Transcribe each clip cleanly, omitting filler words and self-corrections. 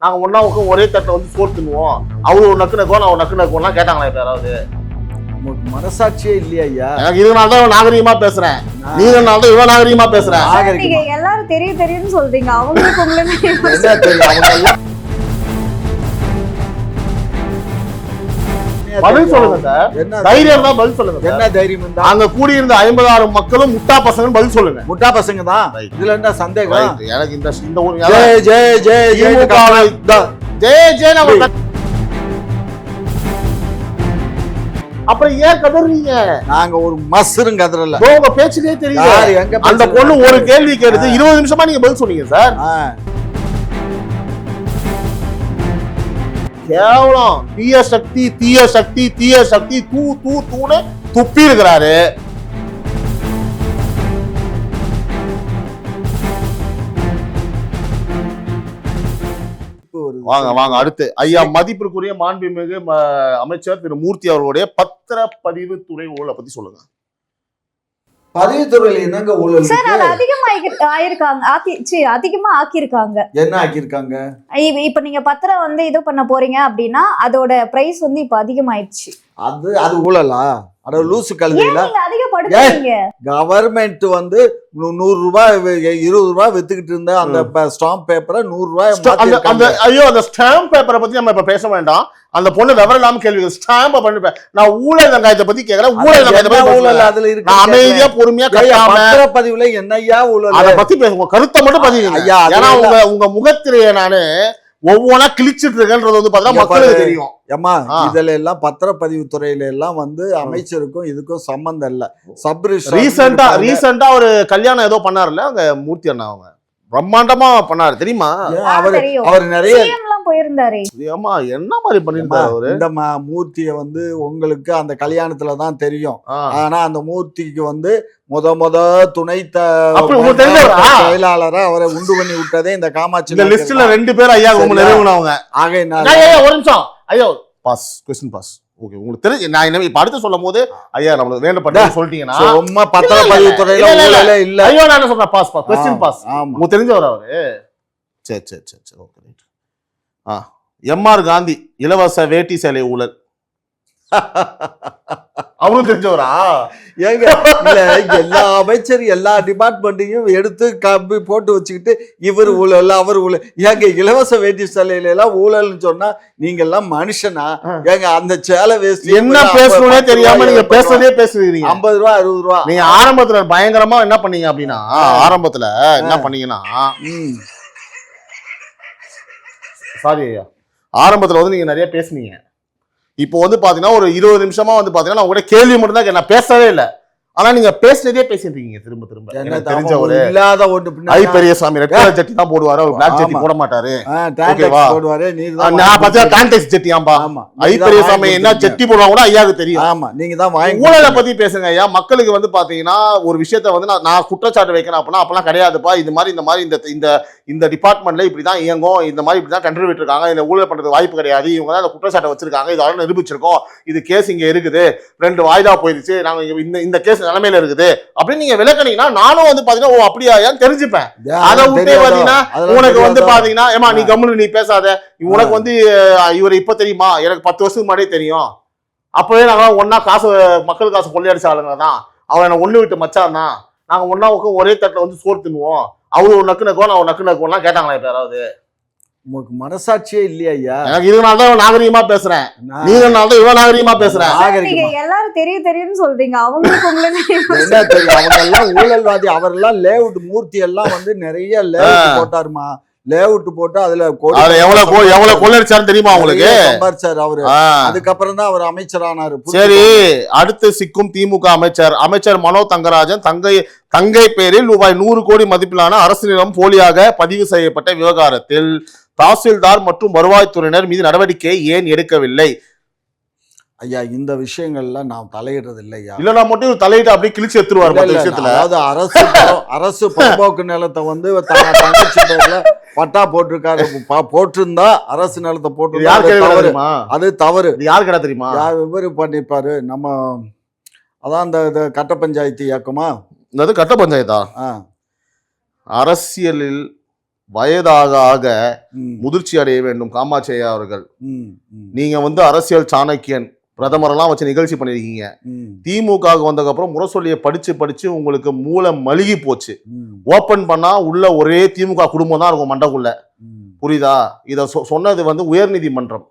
நாங்க ஒன்னா ஒரே தட்டை வந்து சோறு தின்னுவோம், அவரு ஒரு நக்கு நக்குவோம் நான் ஒரு நக்கு நக்குவோம்லாம் கேட்டாங்களா இப்ப யாராவது? உங்களுக்கு மனசாட்சியே இல்லையா ஐயா? எனக்கு இதனால தான் நாகரீகமா பேசுறேன், நீங்கனால தான் இவ்வளவு நாகரீகமா பேசுறேன். நீங்க எல்லாரும் தெரியும்னு சொல்றீங்க, அவங்களுக்கு உங்களுக்கு என்ன தெரியும்? அவங்க எல்லாம் பதில் சொல்லுங்க சார். என்ன தைரியம் தான் பதில் சொல்லுங்க. என்ன தைரியம் இருந்தா? அங்க கூடியிருந்த 50,000 மக்களும் முட்டா பசங்க பதில் சொல்லுங்க. முட்டா பசங்க தான். இதுல என்ன சந்தேகம்? எனக்கு இந்த ஒரு ஜெய் ஜெய் ஜெய் ஜெய் ஜெய் நம்ம அப்புறம் ஏன் கதறீங்க? நாங்க ஒரு மஸ்ருங்க கதறல. உங்க பேச்சுக்கே தெரியும். அந்த பொண்ணு ஒரு கேள்வி கேடுது 20 நிமிஷமா நீங்க பதில் சொன்னீங்க சார். கேவலம். தீய சக்தி தீய சக்தி தீய சக்தி தூ தூ தூன்னு துப்பி இருக்கிறாரு. வாங்க வாங்க அடுத்து ஐயா மதிப்பிற்குரிய மாண்புமிகு அமைச்சர் திரு மூர்த்தி அவர்களுடைய பத்திரப்பதிவு துறை ஊழலை பத்தி சொல்லுங்க. பதிவுத்துறையில என்னங்க ஊழல் சார்? அது அதிகமா ஆக்கியிருக்காங்க. என்ன ஆக்கியிருக்காங்க? இப்ப நீங்க பத்திரம் வந்து இது பண்ண போறீங்க அப்படின்னா அதோட பிரைஸ் வந்து இப்ப அதிகமாயிடுச்சு. அது ஊழலா? அட லூசு கழுதையில அதிகப்படுத்துறீங்க. கவர்மெண்ட் வந்து 100 ரூபாய் 20 ரூபாய் வித்துக்கிட்டு இருந்த அந்த ஸ்டாம்ப் பேப்பரை 100 ரூபாய். ஐயோ அந்த ஸ்டாம்ப் பேப்பரை பத்தி நம்ம இப்ப பேச வேண்டாம். அந்த பொண்ணு விவரம் இல்லாம கேள்வி ஸ்டாம்ப பண்ணிப்பேன். நான் ஊழல் வெங்காயத்தை பத்தி கேக்குறேன். ஊழல் வெங்காயத்தை ஊழல் அதுல இருக்கு. நான் அமைதியா பொறுமையா பத்திரப்பதிவுல என்னையா ஊழல் அதை பத்தி பேசுவோம். கருத்தை மட்டும் பதிவுங்க. ஏன்னா உங்க முகத்திலேயே நானு ஒவ்வொன்னா கிழிச்சிட்டு இருக்கேன்றது வந்து பாத்தீங்கன்னா மக்களுக்கு தெரியும். ஏமா இதுல எல்லாம் பத்திரப்பதிவு துறையில எல்லாம் வந்து அமைச்சருக்கும் இதுக்கும் சம்பந்தம் இல்ல. ரீசெண்டா ஒரு கல்யாணம் ஏதோ பண்ணாருல்ல அங்க மூர்த்தி அண்ணா, அவங்க பிரம்மாண்டமா பண்ணாரு தெரியுமா? அவர் நிறைய போயிருந்தாரு. ஏமா என்ன மாதிரி பண்ணிருந்தாரு அவரு? இந்த மூர்த்தியை வந்து உங்களுக்கு அந்த கல்யாணத்துலதான் தெரியும். ஆனா அந்த மூர்த்திக்கு வந்து முத துணை செயலாளரா அவரை உண்டு பண்ணி விட்டதே இந்த காமாட்சி. லிஸ்ட்ல 2 பேர் ஐயா நிறுவனவங்க. ஒரு நிமிஷம் ஐயோ பாஸ் क्वेश्चन பாஸ். ஓகே உங்களுக்கு தெரிஞ்சு நான் என்ன இப்ப அடுத்து சொல்லும் போது ஐயா நம்மளுக்கு வேண்டப்பட்ட சொல்லிட்டீங்கன்னா சும்மா பத்திரப்பதிவு துறையில ஊழலே இல்ல. ஐயோ நான் என்ன சொல்றேன் பாஸ் क्वेश्चन பாஸ். உங்களுக்கு தெரிஞ்சவர் அவரு? சரி சரி சரி சரி ஓகே ரைட். எம்ஆர் காந்தி இலவச வேட்டி சேலை ஊழல் அவரும் தெரிஞ்சவரா? ஏங்க எல்லா அமைச்சர் எல்லா டிபார்ட்மெண்ட்டையும் எடுத்து கம்பி போட்டு வச்சுக்கிட்டு இவர் ஊழல் அவர் ஊழல். ஏங்க இலவச வேட்டி சேலையில எல்லாம் ஊழல்னு சொன்னா நீங்க எல்லாம் மனுஷனா? ஏங்க அந்த சேலை வேஸ்ட் என்ன பேசணும்னே தெரியாம நீங்க பேசுறதே பேசுறீங்க. 50 ரூபா 60 ரூபா. நீங்க ஆரம்பத்துல பயங்கரமா என்ன பண்ணீங்க அப்படின்னா ஆரம்பத்துல என்ன பண்ணீங்கன்னா சாரி ஐயா ஆரம்பத்துல வந்து நீங்க நிறைய பேசுனீங்க. இப்போ வந்து பாத்தீங்கன்னா ஒரு 20 நிமிஷமா வந்து பாத்தீங்கன்னா நான் கூட கேள்வி மட்டும் தான் நான் பேசவே இல்லை. ஆனா நீங்க பேசுறதே பேசிட்டு இருக்கீங்க திரும்ப திரும்ப. தெரிஞ்ச ஒரு இல்லாத ஒன்று ஐ பெரியசாமி ரெட் கலர் ஜட்டி தான் போடுவாரு, அவர் பிளாக் ஜட்டி போட மாட்டாரு. போடுவாரு. நான் பார்த்தா டான்டெக்ஸ் ஜட்டியாம்பா. ஐ பெரியசாமி என்ன ஜட்டி போடுவாங்க கூட ஐயாவுக்கு தெரியும். ஆமா நீங்க தான் வாங்கி ஊழலை பத்தி பேசுங்க ஐயா. மக்களுக்கு வந்து பாத்தீங்கன்னா ஒரு விஷயத்த வந்து நான் குற்றச்சாட்டு வைக்கிறேன் அப்படின்னா அப்பெல்லாம் கிடையாதுப்பா. இது மாதிரி இந்த மாதிரி இந்த டிபார்ட்மெண்ட்ல இப்படிதான் இயங்கும், இந்த மாதிரி இப்படிதான் கண்ட்ரிபியூட் இருக்காங்க, இந்த ஊழல் பண்றது வாய்ப்பு கிடையாது, இவங்க தான் குற்றச்சாட்டை வச்சிருக்காங்க, இதோட நிரூபிச்சிருக்கோம், இது கேஸ் இங்க இருக்குது, 2 வாய்தா போயிடுச்சு, நாங்க இந்த கேஸ் நிலைமையில இருக்குது அப்படின்னு நீங்க விளக்குனீங்கன்னா நானும் வந்து பாத்தீங்கன்னா ஓ அப்படியா தெரிஞ்சுப்பேன். அதை விட்டே பாத்தீங்கன்னா உனக்கு வந்து பாத்தீங்கன்னா ஏமா நீ கம்முனு நீ பேசாத, உனக்கு வந்து இவர் இப்ப தெரியுமா, எனக்கு 10 வருஷத்துக்கு முன்னாடியே தெரியும், அப்பவே நாங்க ஒன்னா காசு மக்கள் காசு கொள்ளையடிச்ச ஆளுங்க தான், அவன் என்ன ஒண்ணு விட்டு மச்சான் தான், நாங்க ஒன்னா ஒரே தட்டுல வந்து சோறு தின்னுவோம், அவரு ஒரு நக்கு நக்குவோம் நான் ஒரு நக்கு நக்குவோம்லாம் கேட்டாங்களா இப்ப யாராவது? உங்களுக்கு மனசாட்சியே இல்லையா ஐயா? எனக்கு இதனாலதான் நாகரீகமா பேசுறேன், நீங்கனாலதான் இவ்வளவு நாகரீகமா பேசுறேன். எல்லாரும் தெரியும்னு சொல்றீங்க, அவங்களுக்கு உங்களுக்கு என்ன தெரியும்? அவங்க எல்லாம் ஊழல்வாதி. அவரெல்லாம் லேஅவுட் மூர்த்தி எல்லாம் வந்து நிறைய லேஅவுட் போட்டாருமா. லேஅவுட் போட்டு அதுல எவ்வளவு கொள்ளடிச்சாரு தெரியுமா உங்களுக்கு? சம்பாரிச்சாரு அவரு. அதுக்கப்புறம் தான் அவர் அமைச்சரானாரு. சரி அடுத்து சிக்கும் திமுக அமைச்சர் மனோ தங்கராஜன் தங்கை பேரில் ரூபாய் 100 கோடி மதிப்பிலான அரசு நிலம் போலியாக பதிவு செய்யப்பட்ட விவகாரத்தில் தாசில்தார் மற்றும் வருவாய்த்துறையினர் மீது நடவடிக்கை ஏன் எடுக்கவில்லை? ஐயா இந்த விஷயங்கள்ல நான் தலையிடுறது இல்லையா. இல்ல நான் மட்டும் தலையிட்டு அப்படியே கிழிச்சு எடுத்துருவாரு விஷயத்துல. அதாவது அரசு புறம்போக்கு நிலத்தை வந்து தங்கச்சி பேர்ல பட்டா போட்டிருக்காரு, போட்டிருந்தா அரசு நிலத்தை போட்டு அது தவறு. யாரு கேட்டா தெரியுமா? இவரு பண்ணிருப்பாரு நம்ம அதான் இந்த கட்ட பஞ்சாயத்து இயக்கமா? கட்ட பஞ்சாயத்தா? அரசியலில் வயதாக ஆக ம், முதிர்ச்சி அடைய வேண்டும் காமாட்சி ஐயா அவர்கள். ம், ம், நீங்க வந்து அரசியல் சாணக்கியன், பிரதமரெல்லாம் வச்சு நிகழ்ச்சி பண்ணிருக்கீங்க. ம், திமுகவுக்கு வந்ததுக்கப்புறம் முரசொலியை படிச்சு உங்களுக்கு மூளை மழுகி போச்சு. ம், ஓபன் பண்ணா உள்ள ஒரே திமுக குடும்பம் தான் இருக்கும் மண்டக்குள்ள. ம். புரியுதா? இத சொன்னது வந்து உயர்நீதிமன்றம்.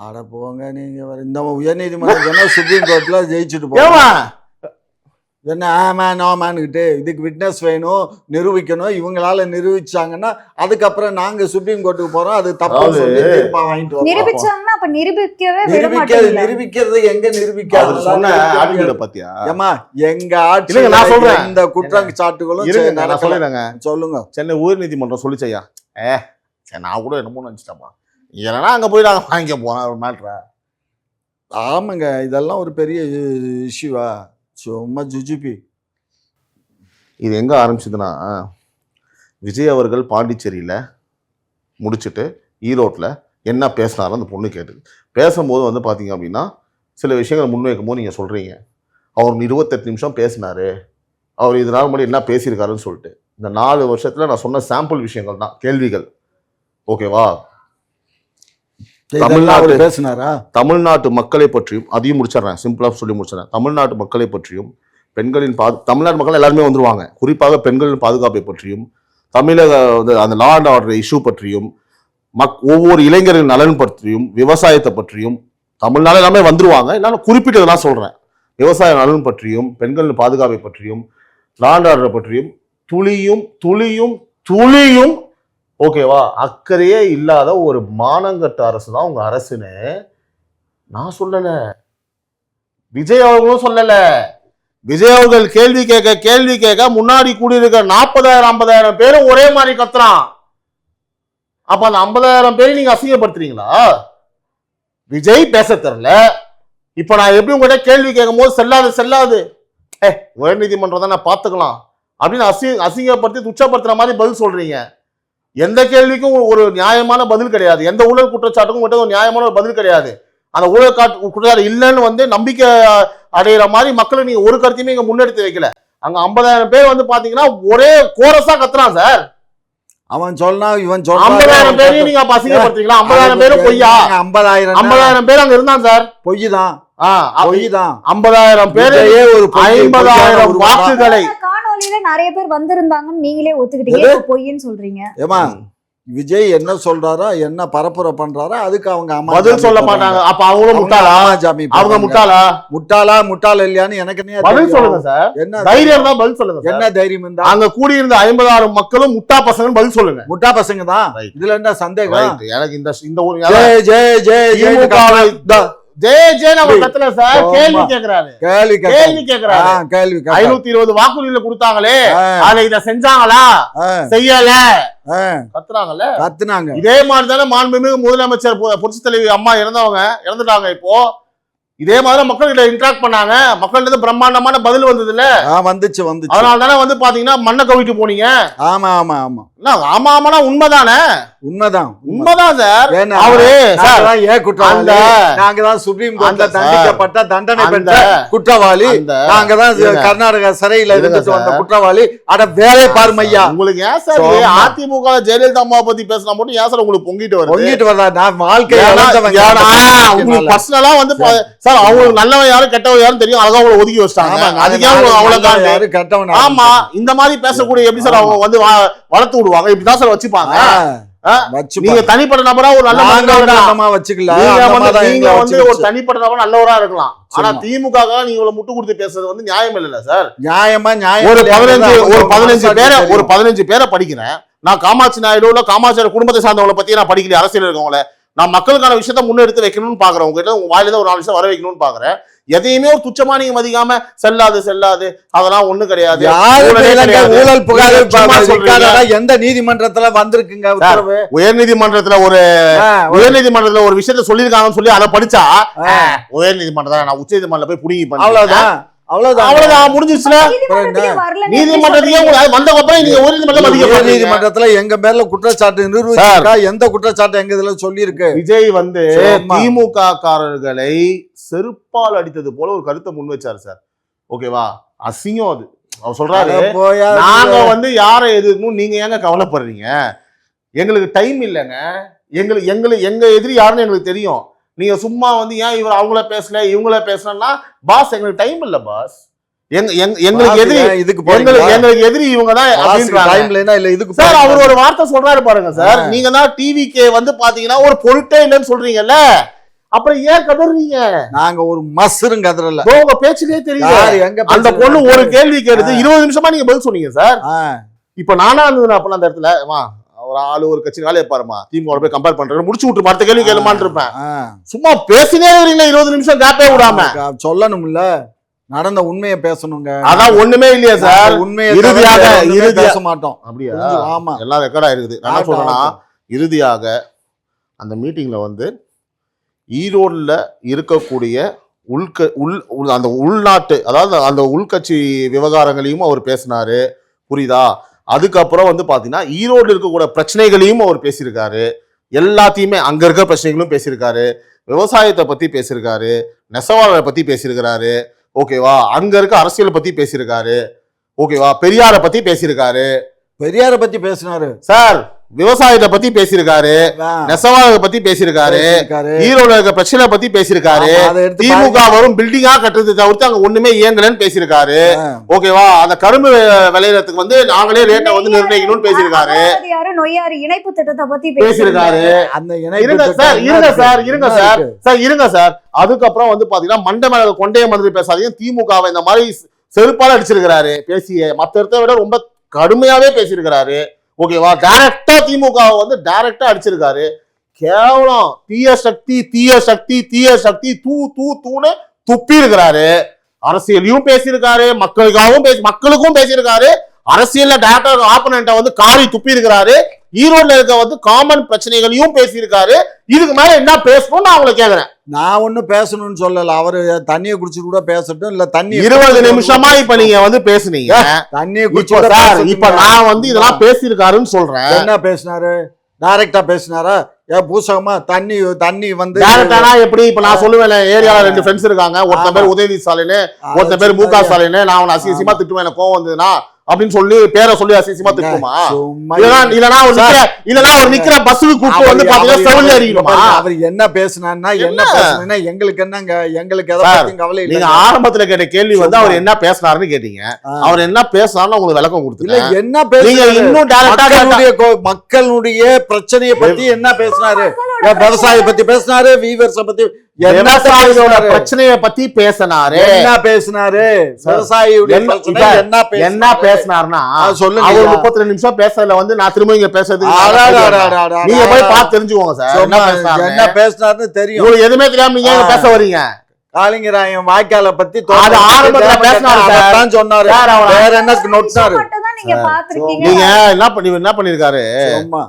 அட போங்க நீங்க இந்த உயர்நீதிமன்றம் சுப்ரீம் கோர்ட்ல ஜெயிச்சுட்டு போங்க. ஏமா என்ன ஆமா நோமான்னுக்கிட்டு இதுக்கு விட்னஸ் வேணும், நிரூபிக்கணும். இவங்களால நிரூபிச்சாங்கன்னா அதுக்கப்புறம் நாங்க சுப்ரீம் கோர்ட்டுக்கு போறோம். அது தப்பு அதாவது சொல்லி தீர்ப்பா வாங்கிட்டு வரோம். நிரூபிச்சாங்கன்னா அப்ப நிரூபிக்கவே விட மாட்டீங்களா? நிரூபிக்கிறது எங்க அவர் நிரூபிக்காது சொன்ன ஆர்டிகல் பாத்தியா? ஏமா எங்க இல்லைங்க, நான் ஆட்சி சொல்றேன். இந்த குற்றச்சாட்டுகளும் இருங்க, நான் நடக்கல. சொல்லிடுறேங்க. சொல்லுங்க. சென்னை உயர்நீதிமன்றம் சொல்லிச்சையா, சரி நான் கூட என்னமோ நினைச்சிட்டேமா, இல்லைன்னா அங்க போய் நாங்க வாங்கிக்க போறோம் ஒரு மேட்ரா. ஆமாங்க, இதெல்லாம் ஒரு பெரிய இஷ்யூவா? சும்மா ஜுஜிபி. இது எங்க ஆரம்பிச்சதுன்னா, விஜய் அவர்கள் பாண்டிச்சேரியில முடிச்சுட்டு ஈரோட்டில் என்ன பேசினாரோ அந்த பொண்ணு கேட்டு பேசும்போது வந்து பார்த்தீங்க அப்படின்னா சில விஷயங்களை முன்வைக்கும் போது நீங்கள் சொல்கிறீங்க அவர் 28 நிமிஷம் பேசினாரு, அவர் இதனால் முன்னாடி என்ன பேசியிருக்காருன்னு சொல்லிட்டு. இந்த 4 வருஷத்தில் நான் சொன்ன சாம்பிள் விஷயங்கள் தான் கேள்விகள். ஓகேவா? தமிழ்நாடு பேசினாரா? தமிழ்நாட்டு மக்களை பற்றியும் அதையும் முடிச்சிடுறேன், சிம்பிளாக சொல்லி முடிச்சிடறேன். தமிழ்நாட்டு மக்களை பற்றியும் பெண்களின் தமிழ்நாட்டு மக்கள் எல்லாருமே வந்துருவாங்க. குறிப்பாக பெண்களின் பாதுகாப்பை பற்றியும் தமிழக அந்த லா அண்ட் ஆர்டர் இஷ்யூ பற்றியும் ஒவ்வொரு இளைஞரின் நலன் பற்றியும் விவசாயத்தை பற்றியும் தமிழ்நாடு எல்லாமே வந்துருவாங்க. என்னால குறிப்பிட்டதெல்லாம் சொல்றேன். விவசாய நலன் பற்றியும் பெண்களின் பாதுகாப்பை பற்றியும் லா அண்ட் ஆர்டர் பற்றியும் துளியும் துளியும் துளியும் ஓகேவா அக்கறையே இல்லாத ஒரு மானங்கட்ட அரசு தான் உங்க அரசுன்னு நான் சொல்லல, விஜய் அவர்களும் சொல்லல. விஜய் அவர்கள் கேள்வி கேட்க முன்னாடி கூடியிருக்க 40,000 50,000 பேரும் ஒரே மாதிரி கத்துறான். அப்ப அந்த 50,000 பேரை நீங்க அசிங்கப்படுத்துறீங்களா? விஜய் பேச தெரியல. இப்ப நான் எப்படி உங்ககிட்ட கேள்வி கேட்கும் போது செல்லாது உயர்நீதிமன்றம் தான் நான் பாத்துக்கலாம் அப்படின்னு அசிங்கப்படுத்தி துச்சப்படுத்துற மாதிரி பதில் சொல்றீங்க. எந்த கேள்விக்கும் ஒரு நியாயமான பதில் கிடையாது. எந்த ஊழல் குற்றச்சாட்டுக்கும் ஒரு நியாயமான ஒரு பதில் கிடையாது. அந்த ஊழல் குற்றச்சாட்டு இல்லைன்னு வந்து நம்பிக்கை அடைகிற மாதிரி மக்களை நீங்க ஒரு கருத்தையுமே இங்க முன்னெடுத்து வைக்கல. அங்க 50,000 பேர் வந்து பாத்தீங்கன்னா ஒரே கோரஸா கத்துறான் சார். அவன் சொன்னா இவன் சொன்னா 50,000 பேரையும் நீங்க அசிங்கப்படுத்துறீங்களா? 50,000 பேரும் பொய்யா? 50,000 பேர் அங்க இருந்தான் சார். பொய் தான். 50,000 பேரு ஒரு 50,000 வாக்குகளை காணொலியில நிறைய பேர் வந்திருந்தாங்கன்னு நீங்களே ஒத்துக்கிட்டீங்க, பொய்ன்னு சொல்றீங்க. ஏமா விஜய் என்ன சொல்றாரோ என்ன பரப்புரை பண்றாரோ அதுக்கு அவங்க பதில் சொல்ல மாட்டாங்க. அப்ப அவங்களும் முட்டாளா? அவங்க முட்டாளா இல்லையான்னு எனக்கு பதில் சொல்லுங்க சார். என்ன தைரியம் தான் பதில் சொல்லுங்க. என்ன தைரியம் இருந்தா அங்க கூடியிருந்த 50,000 மக்களும் முட்டா பசங்க பதில் சொல்லுங்க. முட்டா பசங்க தான். இதுல என்ன சந்தேகம்? எனக்கு இந்த ஒரு ஜெய் ஜெய் ஜெய் ஜெய் நம்ம கத்தல சார். கேள்வி கேக்குறாரு. கேள்வி 520 வாக்குறுதிகளை கொடுத்தாங்களே, அதை இத செஞ்சாங்களா? செய்யல கத்துனாங்கல்ல. இதே மாதிரி தானே மாண்புமிகு முதலமைச்சர் புரட்சித் தலைவி அம்மா இறந்துட்டாங்க. இப்போ இதே மாதிரி மக்கள் கிட்ட இன்டராக்ட் பண்ணாங்க. மக்கள் பிரம்மாண்டமான பதில் வந்தது இல்ல? வந்துச்சு. அதனால தானே வந்து பாத்தீங்கன்னா மண்ணை கவிட்டு போனீங்க. ஆமானா உண்மைதானே? உண்மைதான் சார். அவரு நாங்க தான் சுப்ரீம் கோர்ட்ல தண்டிக்கப்பட்ட தண்டனை பெற்ற குற்றவாளி. நாங்க தான் கர்நாடகா சிறையில இருந்துட்டு வந்த குற்றவாளி. அட வேலை பாருமையா. உங்களுக்கு ஏன் சார் அதிமுக ஜெயலலிதா அம்மா பத்தி பேசினா மட்டும் ஏன் சார் உங்களுக்கு பொங்கிட்டு வரதா? நான் வாழ்க்கை உங்களுக்கு பர்சனலா வந்து சார் அவங்களுக்கு நல்லவன் யாரும் கெட்டவன் யாரும் தெரியும். அழகா அவங்களை ஒதுக்கி வச்சிட்டாங்க. அதுக்கே அவ்வளவு கெட்டவன். ஆமா, இந்த மாதிரி பேசக்கூடிய எப்படி சார் அவங்க வந்து வளர்த்து விடுவாங்க? இப்படிதான் சார் வச்சுப்பாங்க. நீங்க தனிப்பட்ட நபரா ஒரு நல்ல வச்சுக்கலாம். நீங்க வந்து ஒரு தனிப்பட்ட நபர் நல்லவரா இருக்கலாம். ஆனா திமுக நீங்க முட்டு கொடுத்து பேசுறது வந்து நியாயம் இல்ல சார். நியாயம் ஒரு 15 பேரை படிக்கிறேன் நான். காமாட்சி நாயுடு காமாட்சி குடும்பத்தை சார்ந்தவங்களை பத்தி நான் படிக்கல. அரசியல் இருக்கவங்கள நான் மக்களுக்கான விஷயத்த முன்னெடுத்து வைக்கணும்னு பாக்குறேன். உங்ககிட்ட உங்க வாயில ஒரு 4 விஷயம் வர வைக்கணும்னு பாக்குறேன். எதையுமே ஒரு துச்சமா நீங்க மதிக்காம செல்லாது அதெல்லாம் ஒண்ணு கிடையாது. ஊழல் புகார் எந்த நீதிமன்றத்துல வந்திருக்குங்க உத்தரவு? உயர்நீதிமன்றத்துல ஒரு விஷயத்த சொல்லியிருக்காங்கன்னு சொல்லி அதை படிச்சா உயர்நீதிமன்றம் நான் உச்ச நீதிமன்றம் போய் புடிங்கி பண்ண அவ்வளவுதான் முடிஞ்சிருச்சுல. நீதிமன்றத்துல எங்க மேல குற்றச்சாட்டு நிரூபிச்சிருக்கா? எந்த குற்றச்சாட்டு எங்க இதுல சொல்லி இருக்கு? விஜய் வந்து திமுக காரர்களை செருப்பால் அடித்தது போல ஒரு கருத்தை முன் வச்சாரு சார். ஓகேவா? அசிங்கம் அது. அவர் சொல்றாரு, அட போயா நாங்க வந்து யாரை எதிர்க்கணும், நீங்க ஏங்க கவலைப்படுறீங்க, எங்களுக்கு டைம் இல்லைங்க, எங்க எதிரி யாருன்னு எங்களுக்கு தெரியும், நீங்க சும்மா வந்து ஏன் இவர் அவங்கள பேசல இவங்கள பேசலன்னா, பாஸ் எங்களுக்கு டைம் இல்ல பாஸ், எங்களுக்கு எதிரி எங்களுக்கு எதிரி இவங்க தான் அப்படின்றாங்க. இல்ல இதுக்கு சார் அவர் ஒரு வார்த்தை சொல்றாரு பாருங்க சார், நீங்க தான் டிவிக்கே வந்து பாத்தீங்கன்னா ஒரு பொருட்டே இல்லைன்னு சொல்றீங்கல்ல, அப்புறம் ஏன் கதறீங்க? நாங்க ஒரு மஸ்ரும் கதறல, உங்க பேச்சிலே தெரியுது. அந்த பொண்ணு ஒரு கேள்வி கேடுது 20 நிமிஷமா நீங்க பதில் சொன்னீங்க சார். இப்ப நானா இருந்தது அப்ப அந்த இடத்துல ஒரு ஆளு ஒரு கட்சி வேலையை பாருமா, திமுக போய் கம்பேர் பண்றேன் முடிச்சு விட்டு அடுத்த கேள்வி கேளுமான்னு இருப்பேன். சும்மா பேசினே வரீங்களா 20 நிமிஷம் கேப்பே விடாம? சொல்லணும்ல, நடந்த உண்மையை பேசணுங்க. அதான் ஒண்ணுமே இல்லையா சார்? உண்மையை பேச மாட்டோம். அப்படியா? ஆமா, எல்லாம் ரெக்கார்ட் ஆயிருக்குது. நான் என்ன சொல்றேன்னா, இறுதியாக அந்த மீட்டிங்ல வந்து ஈரோடுல இருக்கக்கூடிய அந்த உள்நாட்டு, அதாவது அந்த உள்கட்சி விவகாரங்களையும் அவர் பேசினாரு, புரியுதா? அதுக்கப்புறம் வந்து பாத்தீங்கன்னா ஈரோடு இருக்கக்கூடிய பிரச்சனைகளையும் அவர் பேசியிருக்காரு, எல்லாத்தையுமே அங்க இருக்க பிரச்சனைகளும் பேசியிருக்காரு, விவசாயத்தை பத்தி பேசியிருக்காரு, நெசவாளரை பத்தி பேசியிருக்கிறாரு, ஓகேவா? அங்க இருக்க அரசியலை பத்தி பேசியிருக்காரு, ஓகேவா? பெரியாரை பத்தி பேசியிருக்காரு. பெரியாரை பத்தி பேசினாரு சார், விவசாயத்தை பத்தி பேசியிருக்காரு, நெசவாளரை பத்தி பேசியிருக்காரு, ஈரோடு இருக்க பிரச்சனை பத்தி பேசியிருக்காரு, திமுக வரும் பில்டிங்கா கட்டுறது தவிர்த்து அங்க ஒண்ணுமே இயங்கலன்னு பேசியிருக்காரு, ஓகேவா? அந்த கரும்பு விளையிறதுக்கு வந்து நாங்களே ரேட்டை வந்து நிர்ணயிக்கணும்னு பேசியிருக்காரு, இணைப்பு திட்டத்தை பத்தி பேசியிருக்காரு. இருங்க சார். அதுக்கப்புறம் வந்து பாத்தீங்கன்னா மண்ட மேல கொண்டைய மாதிரி பேசாதீங்க, திமுகவை இந்த மாதிரி செருப்பால அடிச்சிருக்கிறாரு, பேசிய மத்த இடத்தை விட ரொம்ப கடுமையாவே பேசியிருக்கிறாரு, ஓகேவா? டைரக்டா திமுக வந்து டைரக்டா அடிச்சிருக்காரு. கேவலம் தீய சக்தி தூன்னு துப்பி இருக்கிறாரு. அரசியலையும் பேசியிருக்காரு, மக்களுக்கும் பேசியிருக்காரு, அரசியல்ல டைரக்டா ஆப்போனன்ட்ட வந்து காரி துப்பி இருக்கிறாரு, ஈரோட்ல இருக்க வந்து காமன் பிரச்சனைகளையும் பேசியிருக்காரு. இதுக்கு மேல என்ன பேசணும்னு நான் உங்களை கேக்குறேன். நான் ஒன்னும் பேசணும்னு சொல்லல, அவரு தண்ணியை குடிச்சிட்டு கூட பேசட்டும், இல்ல தண்ணி 20 நிமிஷமா இப்ப நீங்க வந்து பேசுனீங்க, தண்ணியை குடிச்சு இப்ப நான் வந்து இதெல்லாம் பேசியிருக்காருன்னு சொல்றேன். என்ன பேசினாரு? டைரக்டா பேசினாரா? பூசகமா தண்ணி வந்து எப்படி? இப்ப நான் சொல்லுவேன், ஏரியால 2 ஃப்ரெண்ட்ஸ் இருக்காங்க, ஒருத்தன் பேர் உதயநிதி ஸ்டாலின், ஒருத்தன் பேர் முக ஸ்டாலின், நான் அவனை அசிங்கமா திட்டுவேன், எனக்கு கோவம் வந்ததுன்னா அப்படின்னு சொல்லி பேரை சொல்லி அசிங்கமா திட்டுமா? இல்லனா ஒரு நிக்கிற பஸ்ஸுக்கு கூப்பிட்டு வந்து பாத்தீங்கன்னா செவல்ல அடிக்கணுமா? அவர் என்ன பேசினார்னா எங்களுக்கு என்னங்க, எங்களுக்கு எதை பத்தியும் கவலை இல்லை. நீங்க ஆரம்பத்துல கேட்ட கேள்வி வந்து அவர் என்ன பேசினாருன்னு கேட்டீங்க, அவர் என்ன பேசினாருன்னு உங்களுக்கு விளக்கம் கொடுத்தீங்க. என்ன பேசுறீங்க? இன்னும் டைரக்டா மக்களுடைய பிரச்சனையை பத்தி என்ன பேசினாரு? விவசாய பத்தி பேசினாரு, வீவர்ஸ பத்தி, பிரச்சனைய பத்தி பேசினாரு. என்ன பேசினாரு? விவசாயியுடைய என்ன பேசினாருன்னா, சொல்லுங்க. அவர் 32 நிமிஷம் பேசல வந்து நான் திரும்ப இங்க பேசுறது நீங்க போய் பார்த்து தெரிஞ்சுக்கோங்க சார். என்ன பேசினாருன்னு தெரியும். உங்களுக்கு எதுவுமே தெரியாம நீங்க பேச வரீங்க. காளிங்கராயன் வாய்க்கால பத்தி ஆரம்பத்துல பேசினாரு சொன்னாரு, வேற என்ன நோட்னாரு? நீங்க என்ன பண்ணிருக்காரு?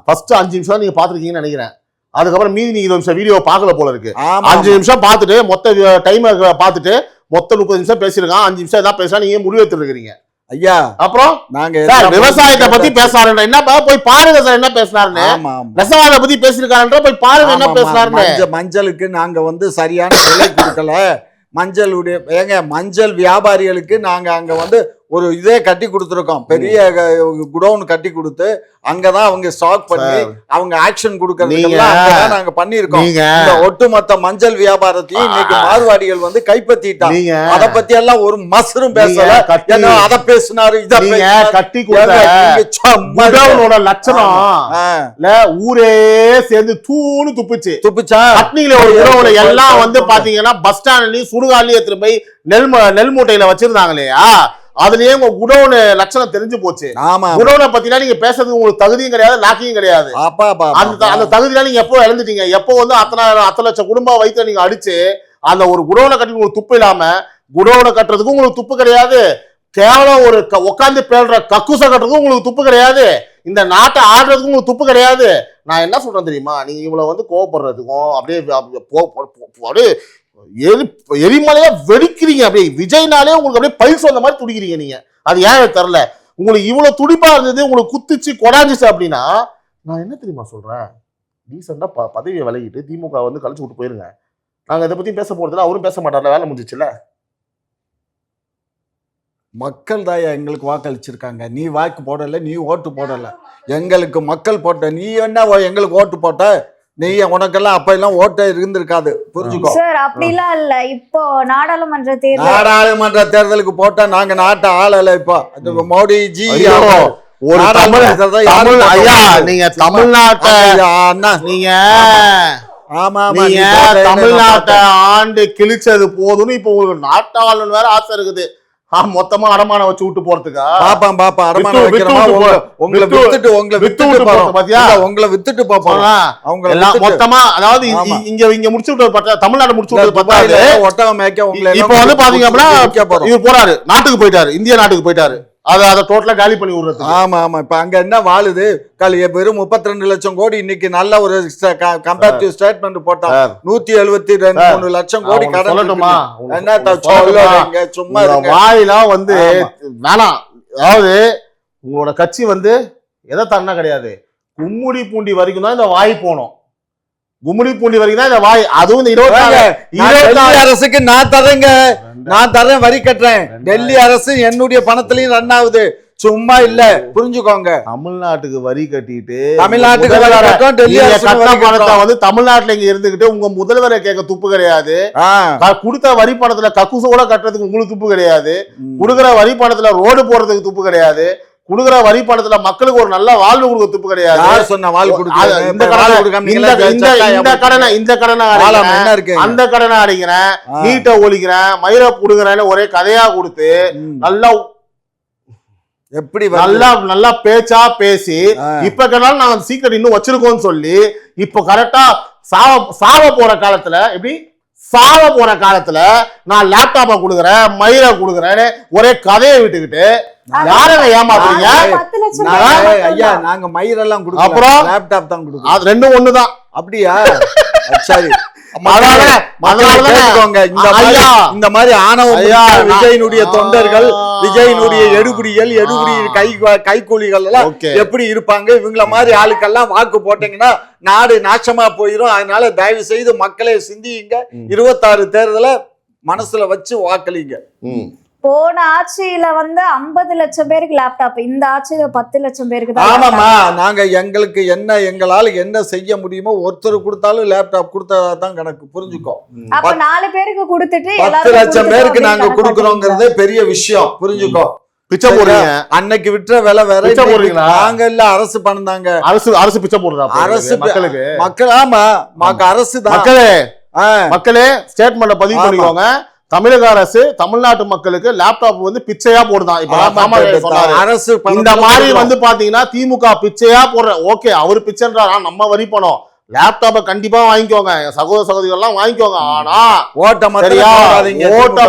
ஃபர்ஸ்ட் 5 நிமிஷம் நீங்க பாத்துருக்கீங்கன்னு நினைக்கிறேன். அதுக்கப்புறம் மீதி நீங்க 20 நிமிஷம் வீடியோ பார்க்கல போல இருக்கு. 5 நிமிஷம் பார்த்துட்டு மொத்த டைம் பார்த்துட்டு மொத்த 30 நிமிஷம் பேசிருக்கான். 5 நிமிஷம் தான் பேசலாம், நீங்க முடிவெடுத்து இருக்கிறீங்க ஐயா. அப்புறம் நாங்க விவசாயத்தை பத்தி பேசுறாரு, என்ன போய் பாருங்க சார் என்ன பேசினாருன்னு. நெசவாளரை பத்தி பேசிருக்காருன்ற போய் பாருங்க என்ன பேசினாருன்னு. மஞ்சளுக்கு நாங்க வந்து சரியான விலை கொடுக்கல, மஞ்சள் வியாபாரிகளுக்கு நாங்க அங்க வந்து ஒரு இதே கட்டி கொடுத்துருக்கோம், பெரிய குடோன் கட்டி கொடுத்து அங்கதான் அவங்க ஸ்டாக் பண்ணி அவங்க ஆக்ஷன் கொடுக்கறதுக்கு நாங்க பண்ணிருக்கோம். இந்த ஒட்டுமொத்த மஞ்சள் வியாபாரத்தையும் இன்னைக்கு மார்வாடிகள் வந்து கைப்பற்றிட்டாங்க. அத பத்தி எல்லாம் ஒரு மசரும் பேசல. அத பேசினாரு, இத கட்டி கொடுத்த லட்சணம் ஊரே சேர்ந்து தூணு துப்புச்சா. பட்னியில ஒரு உறவுல எல்லாம் வந்து பாத்தீங்கன்னா பஸ் ஸ்டாண்ட்லயும் சுடுகாட்லயும் எடுத்துட்டு போய் நெல் மூட்டையில வச்சிருந்தாங்க இல்லையா, அதுலயே உங்க குடோனு லட்சணம் தெரிஞ்சு போச்சு. குடோனை பத்தினா நீங்க பேசுறதுக்கு உங்களுக்கு தகுதியும் கிடையாது, லாக்கியும் கிடையாது. அந்த தகுதியில நீங்க எப்போ இழந்துட்டீங்க? எப்போ வந்து அத்தனை லட்சம் குடும்ப வயிற்று நீங்க அடிச்சு அந்த ஒரு குடோனை கட்டி உங்களுக்கு துப்பு இல்லாம, குடோனை கட்டுறதுக்கும் உங்களுக்கு துப்பு கிடையாது, கேவலம் ஒரு உட்காந்து பேடுற கக்கூச கட்டுறதுக்கும் உங்களுக்கு துப்பு கிடையாது, இந்த நாட்டை ஆடுறதுக்கும் உங்களுக்கு துப்பு கிடையாது. நான் என்ன சொல்றேன் தெரியுமா? நீங்க இவ்வளவு வந்து கோவப்படுறதுக்கும் அப்படியே எரிமலையா வெடிக்கிறீங்க. அப்படியே விஜய்னாலே உங்களுக்கு அப்படியே பல்ஸ் வந்த மாதிரி துடிக்கிறீங்க நீங்க. அது ஏன் தெரியல. உங்களுக்கு இவ்வளவு துடிப்பா இருந்தது, உங்களுக்கு குத்துச்சு கொடாஞ்சிச்சு அப்படின்னா நான் என்ன தெரியுமா சொல்றேன்? ரீசெண்டா பதவியை விலகிட்டு திமுக வந்து கழிச்சு விட்டு போயிருங்க. நாங்க இதை பத்தி பேச போறதுல அவரும் பேச மாட்டார்ல, வேலை முடிஞ்சிச்சுல. மக்கள் தான் எங்களுக்கு வாக்களிச்சிருக்காங்க. நீ வாக்கு போடல, நீ ஓட்டு போடல. எங்களுக்கு மக்கள் போட்ட, நீ என்ன எங்களுக்கு ஓட்டு போட்ட? நீ உனக்கெல்லாம் அப்ப எல்லாம் ஓட்டே இருந்திருக்காது, புரிஞ்சுக்கோ சார். அப்படிலாம் இல்ல. இப்போ நாடாளுமன்ற தேர்தலுக்கு போட்டா நாங்க நாட்டை ஆளல. இப்போ மோடிஜி ஒரு ஐயா, நீங்க தமிழ்நாட்டை நீங்க தமிழ்நாட்டை ஆண்டு கிழிச்சது போதும்னு இப்ப உங்களுக்கு நாட்டாளன் வேற ஆசை இருக்குது. மொத்தமா அடமானம் வச்சு விட்டு போறதுக்கா? பாப்பா அடமானம் வைக்கிறோமா? உங்களை வித்துட்டு பாப்போம். அவங்க எல்லாம் மொத்தமா, அதாவது இங்க முடிச்சு விட்டு தமிழ்நாடு முடிச்சு விட்டது பத்தாது. ஒட்டகம் மேய்க்க உங்களை இப்ப வந்து பாத்தீங்க அப்படின்னா இவர் போறாரு, நாட்டுக்கு போயிட்டாரு, இந்திய நாட்டுக்கு போயிட்டாரு. அதை டோட்டலா காலி பண்ணி விடுறது. ஆமா. இப்ப அங்க என்ன வாழுது? வெறும் 32 லட்சம் கோடி. இன்னைக்கு நல்ல ஒரு கம்பேரிட்டிவ் ஸ்டேட்மெண்ட் போட்டா 173 லட்சம் கோடி கடன். என்ன சும்மா வாயிலாம் வந்து வேணாம். அதாவது உங்களோட கட்சி வந்து எதை தரனா கிடையாது, கும்முடி பூண்டி வரைக்கும் தான் இந்த வாய் போனோம். கும்முடி பூண்டி வரைக்கும் தான் இந்த வாய். அதுவும் இந்த 24 அரசுக்கு நான் தரேன், வரி கட்டுறேன். டெல்லி அரசு என்னுடைய பணத்திலையும் ரன் ஆகுது, சும்மா இல்ல, புரிஞ்சுக்கோங்க. தமிழ்நாட்டுக்கு வரி கட்டிட்டு தமிழ்நாட்டுக்கு பணத்தை வந்து தமிழ்நாட்டுல இங்க இருந்துகிட்டு உங்க முதல்வரை கேட்க துப்பு கிடையாது. கொடுத்த வரி பணத்துல கக்கூச கூட கட்டுறதுக்கு உங்களுக்கு துப்பு கிடையாது. கொடுக்குற வரி பணத்துல ரோடு போடுறதுக்கு துப்பு கிடையாது. குடுக்குற வரி பணத்துல மக்களுக்கு ஒரு நல்ல வாழ்வு கொடுக்க துப்பு கிடையாது. இந்த கடனை அந்த கடனை அடிக்கிறேன், நீட்டை ஒழிக்கிறேன், மயிரை புடுங்குறேன்னு ஒரே கதையா கொடுத்து நல்லா எப்படி நல்லா பேச்சா பேசி இப்ப கேட்டாலும் நாங்க சீக்கிரம் இன்னும் வச்சிருக்கோம்னு சொல்லி இப்ப கரெக்டா சாவ போற காலத்துல எப்படி சாவ போற காலத்துல நான் லேப்டாப்ப கொடுக்குறேன், மயிரை கொடுக்குறேன்னு ஒரே கதையை விட்டுக்கிட்டு யாரை ஏமாத்துறீங்க? ஐயா, நாங்க மயிரெல்லாம் கொடுக்கறோம், அப்புறம் லேப்டாப் தான் கொடுக்கறோம். அது ரெண்டும் ஒண்ணுதான். அப்படியா? சரி. இந்த மாதிரி விஜயனுடைய தொண்டர்கள், விஜயனுடைய எடுபடிகள், கைக்கூலிகள் எல்லாம் எப்படி இருப்பாங்க? இவங்கள மாதிரி ஆளுக்கெல்லாம் வாக்கு போட்டீங்கன்னா நாடு நாசமா போயிரும். அதனால தயவு செய்து மக்களே சிந்தியுங்க. 26 தேர்தலை மனசுல வச்சு வாக்களிங்க. போன ஆட்சியில வந்து 50 லட்சம் பேருக்கு லேப்டாப், இந்த ஆட்சியில 10 லட்சம் பேருக்கு. ஆமாமா, நாங்க எங்களுக்கு எங்களால என்ன செய்ய முடியுமோ ஒருத்தர் கொடுத்தாலும் லேப்டாப் கொடுத்ததான் கணக்கு, புரிஞ்சுக்கோ. அப்ப 4 பேருக்கு கொடுத்துட்டு 10 லட்சம் பேருக்கு நாங்க கொடுக்கறோங்கிறதே பெரிய விஷயம், புரிஞ்சுக்கோ. பிச்சை போடுறீங்க. அன்னைக்கு விற்ற விலை வேற. நாங்க இல்ல, அரசு பணம் தாங்க. அரசு பிச்சை போடுறா அரசு மக்களுக்கு. மக்கள் ஆமா, அரசு தான். மக்களே ஸ்டேட்மெண்ட பதிவு பண்ணிக்கோங்க. தமிழக அரசு தமிழ்நாட்டு மக்களுக்கு லேப்டாப் வந்து பிச்சையா போடுதான். இப்ப அரசு இந்த மாதிரி வந்து பாத்தீங்கன்னா திமுக பிச்சையா போடுற. ஓகே, அவரு பிச்சைன்றாரா, நம்ம வரி பணம். லேப்டாப்ப கண்டிப்பா வாங்கிக்கோங்க, சகோதர சகோதரிகள் எல்லாம் வாங்கிக்கோங்க. ஆனா ஓட்ட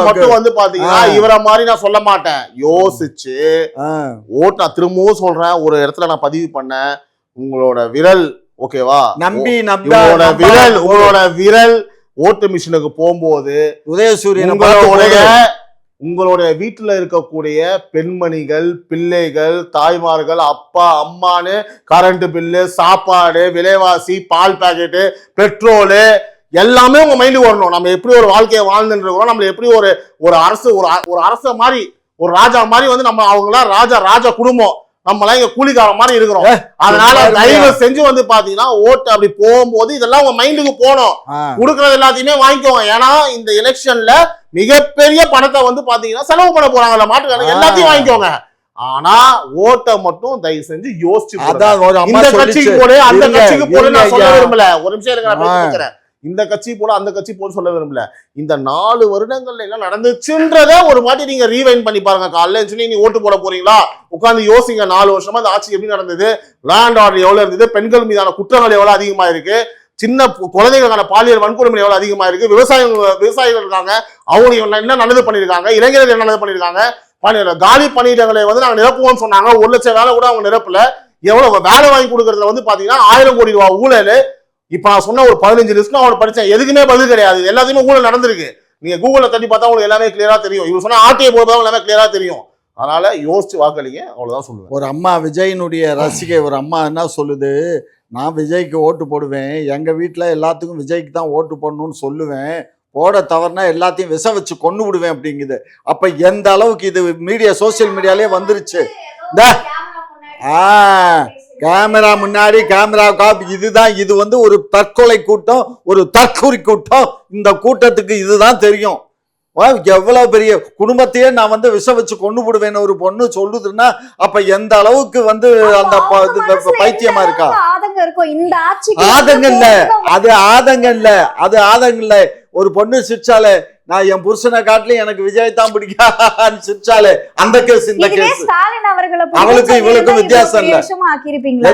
மட்டும் வந்து பாத்தீங்கன்னா இவரை மாதிரி நான் சொல்ல மாட்டேன். யோசிச்சு ஓட்ட திரும்பவும் சொல்றேன், ஒரு இடத்துல நான் பதிவு பண்ணேன். உங்களோட விரல் ஓகேவா, உங்களோட விரல் ஓட்டு மிஷினுக்கு போகும்போது உதயசூரியன் உங்களுடைய வீட்டுல இருக்கக்கூடிய பெண்மணிகள், பிள்ளைகள், தாய்மார்கள், அப்பா அம்மானு கரண்ட் பில்லு, சாப்பாடு, விலைவாசி, பால் பாக்கெட்டு, பெட்ரோலு எல்லாமே உங்க மைண்டுக்கு வரணும். நம்ம எப்படி ஒரு வாழ்க்கையை வாழ்ந்துட்டு இருக்கோம், நம்ம எப்படி ஒரு அரசு ஒரு அரச மாதிரி ஒரு ராஜா மாதிரி வந்து நம்ம அவங்களாம் ராஜா குடும்பம், நம்மளாம் இங்க கூலிக்கார மாதிரி இருக்கிறோம். அதனால தயவு செஞ்சு வந்து பாத்தீங்கன்னா ஓட்டு அப்படி போகும்போது இதெல்லாம் உங்க மைண்டுக்கு போகணும். கொடுக்கறது எல்லாத்தையுமே வாங்கிக்கோங்க. ஏன்னா இந்த எலெக்ஷன்ல மிகப்பெரிய பணத்தை வந்து பாத்தீங்கன்னா செலவு பண்ண போறாங்க, மாட்டுக்காரங்க எல்லாத்தையும் வாங்கிக்கோங்க. ஆனா ஓட்டை மட்டும் தயவு செஞ்சு யோசிச்சு, இந்த கட்சிக்கு போடு அந்த கட்சிக்கு போடு நான் சொல்ல விரும்பல. ஒரு நிமிஷம் இருக்கிறேன். இந்த கட்சி போல அந்த கட்சி போல சொல்ல விரும்பல. இந்த 4 வருடங்கள்ல என்ன நடந்துச்சுன்றத ஒரு வாட்டி நீங்க ரீவைண்ட் பண்ணி பாருங்க. காலைல சொல்லி நீ ஓட்டு போட போறீங்களா, உட்காந்து யோசிங்க. 4 வருஷமா இந்த ஆட்சி எப்படி நடந்தது, லேண்ட் ஆர்டர் எவ்வளவு இருந்தது, பெண்கள் மீதான குற்றங்கள் எவ்வளவு அதிகமா இருக்கு, சின்ன குழந்தைகளுக்கான பாலியல் வன்கொடுமை எவ்வளவு அதிகமா இருக்கு, விவசாயிகள் இருக்காங்க, அவங்க என்ன நல்லது பண்ணிருக்காங்க, இளைஞர்கள் என்ன நல்லது பண்ணிருக்காங்க, காலி பணியிடங்களை வந்து நாங்க நிரப்புவோம்னு சொன்னாங்க. 1 லட்சம் வேலை கூட அவங்க நிரப்பல. எவ்வளவு வேலை வாங்கி கொடுக்கறதுல வந்து பாத்தீங்கன்னா 1000 கோடி ரூபாய் ஊழல். இப்ப நான் சொன்ன ஒரு 15 லிஸ்ட் அவன் படிச்சேன், எதுக்குமே பதில் கிடையாது. எல்லாத்தையுமே ஊழல் நடந்திருக்கு. நீங்க கூகுள்ல தட்டி பார்த்தா உங்களுக்கு எல்லாமே கிளியரா தெரியும். இவங்க சொன்னா ஆர்டிஐ போடுறதா எல்லாமே கிளியரா தெரியும். அதனால யோசிச்சு வாக்களிங்க, அவ்வளவுதான் சொல்லுவேன். ஒரு அம்மா விஜயனுடைய ரசிகை ஒரு அம்மா என்ன சொல்லுது, நான் விஜய்க்கு ஓட்டு போடுவேன், எங்க வீட்டுல எல்லாத்துக்கும் விஜய்க்கு தான் ஓட்டு போடணும்னு சொல்லுவேன், போட தவறுனா எல்லாத்தையும் விஷ வச்சு கொண்டு விடுவேன் அப்படிங்குது. அப்ப எந்த அளவுக்கு இது மீடியா சோசியல் மீடியாலே வந்துருச்சு. இந்த கேமரா முன்னாடி கேமரா இதுதான். இது வந்து ஒரு தற்கொலை கூட்டம், ஒரு தற்கொலை கூட்டம். இந்த கூட்டத்துக்கு இதுதான் தெரியும். எவ்வளவு பெரிய குடும்பத்தையே நான் வந்து விஷ வச்சு கொண்டு விடுவேன்னு ஒரு பொண்ணு சொல்லுதுன்னா அப்ப எந்த அளவுக்கு வந்து அந்த பைத்தியமா இருக்கா? ஆதங்கம் இருக்கும் இந்த ஆட்சிக்கு. ஆதங்கம் இல்ல, அது ஆதங்கம் இல்ல, அது ஆதங்கம் இல்ல. ஒரு பொண்ணு சிரிச்சாலே நான் என் புருஷனை காட்டிலும் எனக்கு விஜய் தான் பிடிக்கும் சிரிச்சாலே அந்த கேஸ் இந்த கேஸ். ஸ்டாலின் அவர்களை அவளுக்கு இவளுக்கும் வித்தியாசம் இல்ல. ஆக்கிருப்பீங்களா?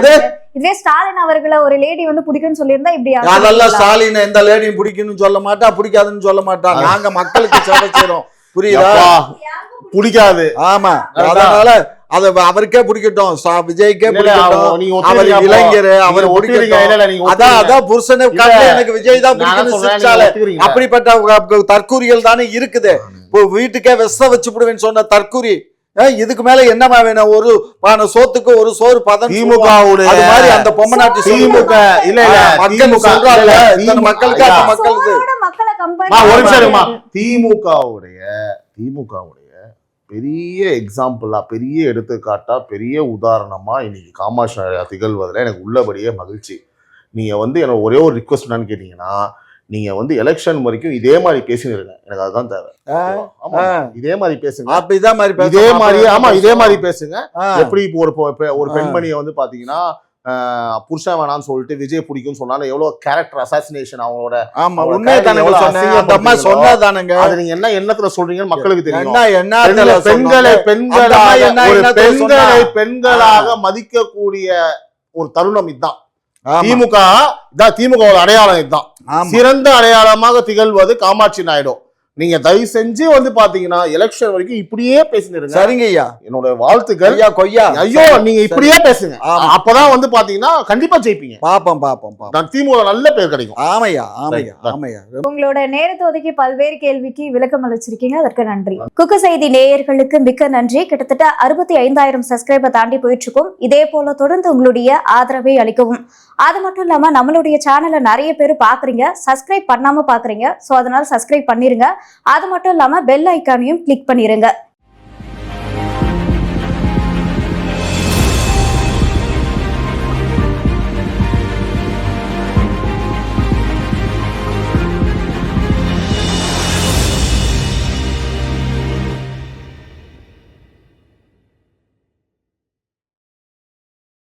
இதே ஸ்டாலின் அவர்களை ஒரு லேடி வந்து பிடிக்கும்னு சொல்லியிருந்தா இப்படி அதெல்லாம் ஸ்டாலின் எந்த லேடியும் பிடிக்கும்னு சொல்ல மாட்டா, பிடிக்காதுன்னு சொல்ல மாட்டா. நாங்க மக்களுக்கு சேவை செய்றோம், புரியுதா? பிடிக்காது. ஆமா, அதனால அத அவருக்கே பிடிக்கட்டும், விஜய்க்கே பிடிக்கட்டும். அவர் இளைஞர், அவர் பிடிக்கட்டும். அதான் புருஷனை காட்டிலும் எனக்கு விஜய் தான் பிடிக்கும்னு சிரிச்சாலே அப்படிப்பட்ட தற்கூரிகள் தானே இருக்குது. வீட்டுக்கே விஷ வச்சு விடுவேன்னு சொன்ன தற்கூரி. இதுக்கு மேல என்னமா வேணும்? ஒரு பானை சோத்துக்கு ஒரு சோறு பதம். திமுக மாதிரி அந்த பொம்மநாட்டி திமுக இல்ல இல்ல மக்கள் சொல்றாங்க, மக்களுக்கு அந்த மக்களுக்கு ஒரு நிமிஷம். திமுகவுடைய பெரிய எக்ஸாம்பிளா, பெரிய எடுத்துக்காட்டா, பெரிய உதாரணமா இன்னைக்கு காமாட்சி நாயுடு திகழ்வதில் எனக்கு உள்ளபடியே மகிழ்ச்சி. நீங்க வந்து எனக்கு ஒரே ஒரு ரிக்வஸ்ட் என்னன்னு கேட்டீங்கன்னா, நீங்க வந்து எலெக்ஷன் வரைக்கும் இதே மாதிரி பேசினிருங்க. எனக்கு அதுதான் தேவை. இதே மாதிரி பேசுங்க. இதே மாதிரி ஆமா, இதே மாதிரி பேசுங்க. எப்படி இப்போ ஒரு பெண்மணியை வந்து பாத்தீங்கன்னா புருஷன் வேணான்னு சொல்லிட்டு விஜய் பிடிக்கும் சொன்னாலும் எவ்வளவு கேரக்டர் அசாசினேஷன் அவங்களோட. ஆமா, சொன்னதானுங்க. அது நீங்க என்ன எண்ணத்துல சொல்றீங்கன்னு மக்களுக்கு தெரியும். பெண்களாக மதிக்கக்கூடிய ஒரு தருணம் இதுதான். திமுக அடையாளம் இதுதான். சிறந்த அடையாளமாக திகழ்வது காமாட்சி நாயுடு. நீங்க தயவு செஞ்சு வந்து பாத்தீங்கன்னா எலெக்ஷன் வரைக்கும் இப்படியே பேசினிருங்க. சரிங்க ஐயா, என்னோட வாழ்த்துக்கள். ஐயோ நீங்க இப்படியே பேசுங்க, அப்பதான் வந்து பாத்தீங்கன்னா கண்டிப்பா ஜெயிப்பீங்க. பாப்போம் திமுக நல்ல பேர் கிடைக்கும். ஆமையா ஆமையா ஆமையா. உங்களோட நேரத்தை ஒதுக்கி பல்வேறு கேள்விக்கு விளக்கம் அளிச்சிருக்கீங்க, அதற்கு நன்றி. குக்கு செய்தி நேயர்களுக்கு மிக்க நன்றி. கிட்டத்தட்ட 65,000 சப்ஸ்கிரைபர் தாண்டி போயிட்டு இருக்கோம். இதே போல தொடர்ந்து உங்களுடைய ஆதரவை அளிக்கவும். அது மட்டும் இல்லாம நம்மளுடைய சேனலை நிறைய பேர் பாக்குறீங்க, சப்ஸ்கிரைப் பண்ணாம பாக்குறீங்க. சோ அதனால சப்ஸ்கிரைப் பண்ணிருங்க. அது மட்டும் இல்லாம பெல் ஐக்கானையும் கிளிக் பண்ணிருங்க.